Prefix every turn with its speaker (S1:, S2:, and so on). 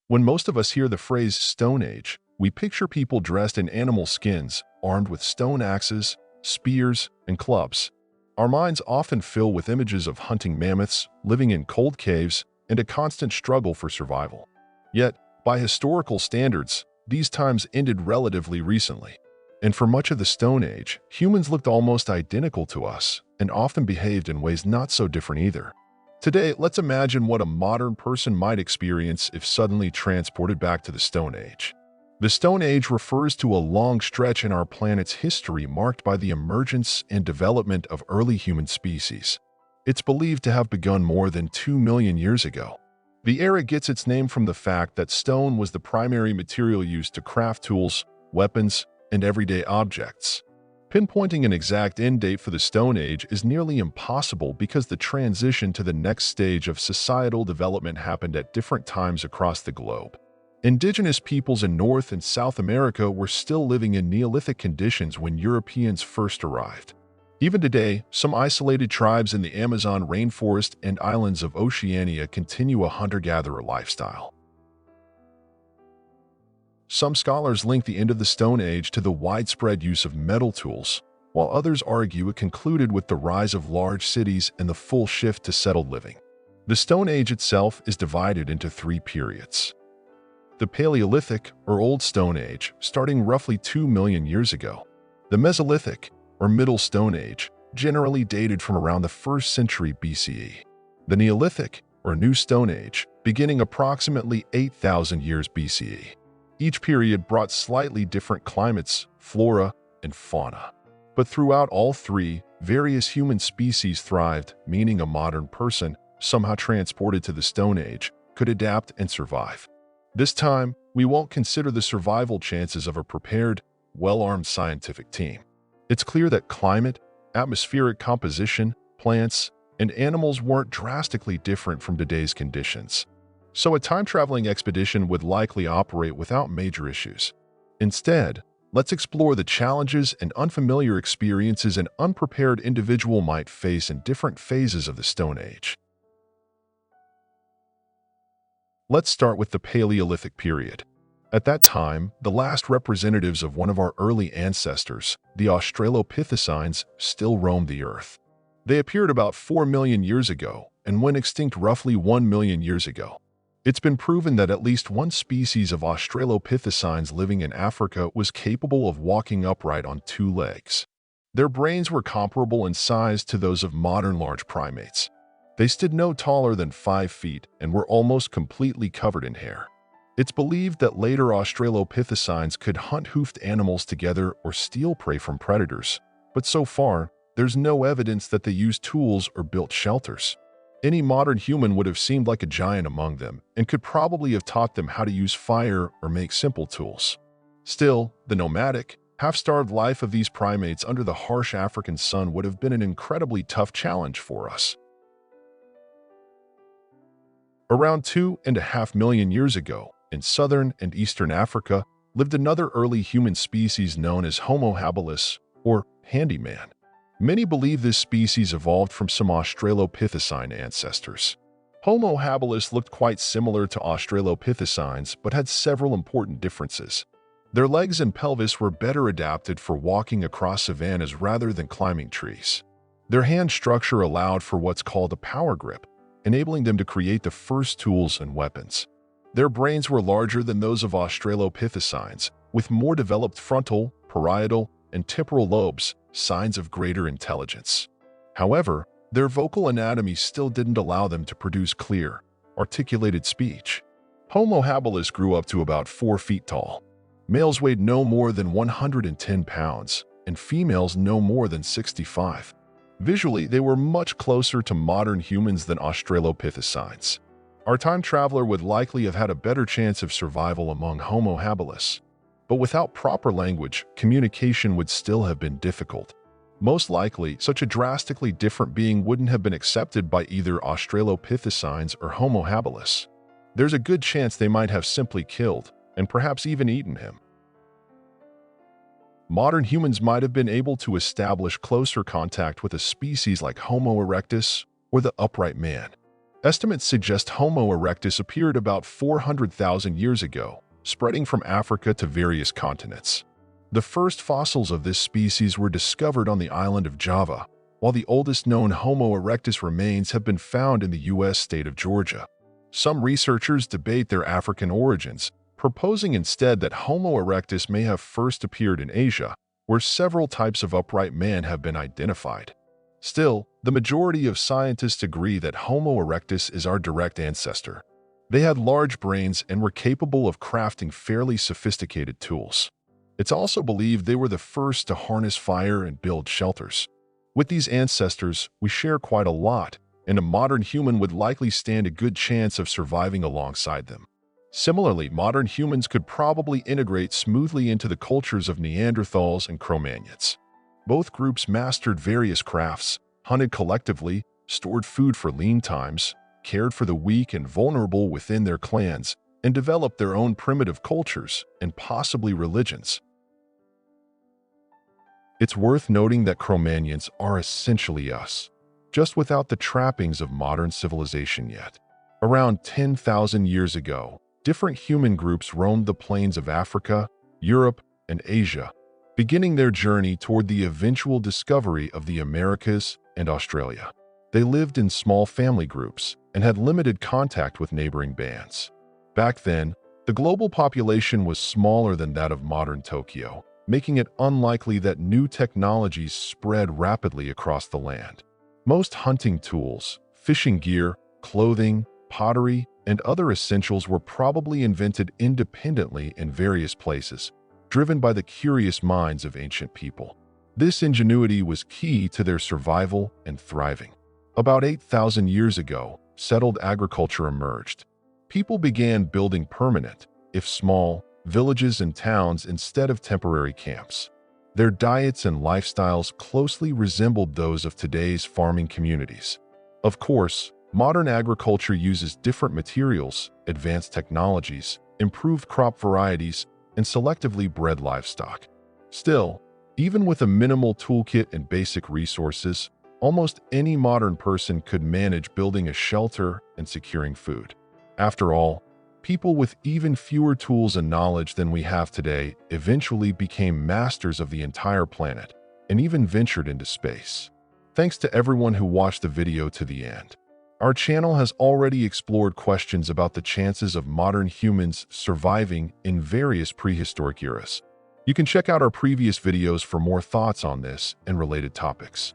S1: When most of us hear the phrase Stone Age, we picture people dressed in animal skins, armed with stone axes, spears, and clubs. Our minds often fill with images of hunting mammoths, living in cold caves, and a constant struggle for survival. Yet, by historical standards, these times ended relatively recently. And for much of the Stone Age, humans looked almost identical to us and often behaved in ways not so different either. Today, let's imagine what a modern person might experience if suddenly transported back to the Stone Age. The Stone Age refers to a long stretch in our planet's history marked by the emergence and development of early human species. It's believed to have begun more than 2 million years ago. The era gets its name from the fact that stone was the primary material used to craft tools, weapons, and everyday objects. Pinpointing an exact end date for the Stone Age is nearly impossible because the transition to the next stage of societal development happened at different times across the globe. Indigenous peoples in North and South America were still living in Neolithic conditions when Europeans first arrived. Even today, some isolated tribes in the Amazon rainforest and islands of Oceania continue a hunter-gatherer lifestyle. Some scholars link the end of the Stone Age to the widespread use of metal tools, while others argue it concluded with the rise of large cities and the full shift to settled living. The Stone Age itself is divided into 3 periods. The Paleolithic, or Old Stone Age, starting roughly 2 million years ago. The Mesolithic, or Middle Stone Age, generally dated from around the 1st century BCE. The Neolithic, or New Stone Age, beginning approximately 8,000 years BCE. Each period brought slightly different climates, flora, and fauna. But throughout all 3, various human species thrived, meaning a modern person, somehow transported to the Stone Age, could adapt and survive. This time, we won't consider the survival chances of a prepared, well-armed scientific team. It's clear that climate, atmospheric composition, plants, and animals weren't drastically different from today's conditions. So a time-traveling expedition would likely operate without major issues. Instead, let's explore the challenges and unfamiliar experiences an unprepared individual might face in different phases of the Stone Age. Let's start with the Paleolithic period. At that time, the last representatives of one of our early ancestors, the Australopithecines, still roamed the Earth. They appeared about 4 million years ago and went extinct roughly 1 million years ago. It's been proven that at least one species of Australopithecines living in Africa was capable of walking upright on 2 legs. Their brains were comparable in size to those of modern large primates. They stood no taller than 5 feet and were almost completely covered in hair. It's believed that later Australopithecines could hunt hoofed animals together or steal prey from predators, but so far, there's no evidence that they used tools or built shelters. Any modern human would have seemed like a giant among them and could probably have taught them how to use fire or make simple tools. Still, the nomadic, half-starved life of these primates under the harsh African sun would have been an incredibly tough challenge for us. Around 2.5 million years ago, in southern and eastern Africa, lived another early human species known as Homo habilis, or handyman. Many believe this species evolved from some Australopithecine ancestors. Homo habilis looked quite similar to Australopithecines but had several important differences. Their legs and pelvis were better adapted for walking across savannas rather than climbing trees. Their hand structure allowed for what's called a power grip, enabling them to create the first tools and weapons. Their brains were larger than those of Australopithecines, with more developed frontal, parietal, and temporal lobes, signs of greater intelligence. However, their vocal anatomy still didn't allow them to produce clear, articulated speech. Homo habilis grew up to about 4 feet tall. Males weighed no more than 110 pounds, and females no more than 65. Visually, they were much closer to modern humans than Australopithecines. Our time traveler would likely have had a better chance of survival among Homo habilis. But without proper language, communication would still have been difficult. Most likely, such a drastically different being wouldn't have been accepted by either Australopithecines or Homo habilis. There's a good chance they might have simply killed, and perhaps even eaten him. Modern humans might have been able to establish closer contact with a species like Homo erectus or the upright man. Estimates suggest Homo erectus appeared about 400,000 years ago, spreading from Africa to various continents. The first fossils of this species were discovered on the island of Java, while the oldest known Homo erectus remains have been found in the U.S. state of Georgia. Some researchers debate their African origins, proposing instead that Homo erectus may have first appeared in Asia, where several types of upright man have been identified. Still, the majority of scientists agree that Homo erectus is our direct ancestor. They had large brains and were capable of crafting fairly sophisticated tools. It's also believed they were the first to harness fire and build shelters. With these ancestors, we share quite a lot, and a modern human would likely stand a good chance of surviving alongside them. Similarly, modern humans could probably integrate smoothly into the cultures of Neanderthals and Cro-Magnons. Both groups mastered various crafts, hunted collectively, stored food for lean times, cared for the weak and vulnerable within their clans, and developed their own primitive cultures and possibly religions. It's worth noting that Cro-Magnons are essentially us, just without the trappings of modern civilization yet. Around 10,000 years ago, different human groups roamed the plains of Africa, Europe, and Asia, beginning their journey toward the eventual discovery of the Americas and Australia. They lived in small family groups and had limited contact with neighboring bands. Back then, the global population was smaller than that of modern Tokyo, making it unlikely that new technologies spread rapidly across the land. Most hunting tools, fishing gear, clothing, pottery, and other essentials were probably invented independently in various places, driven by the curious minds of ancient people. This ingenuity was key to their survival and thriving. About 8,000 years ago, settled agriculture emerged. People began building permanent, if small, villages and towns instead of temporary camps. Their diets and lifestyles closely resembled those of today's farming communities. Of course, modern agriculture uses different materials, advanced technologies, improved crop varieties, and selectively bred livestock. Still, even with a minimal toolkit and basic resources, almost any modern person could manage building a shelter and securing food. After all, people with even fewer tools and knowledge than we have today eventually became masters of the entire planet and even ventured into space. Thanks to everyone who watched the video to the end. Our channel has already explored questions about the chances of modern humans surviving in various prehistoric eras. You can check out our previous videos for more thoughts on this and related topics.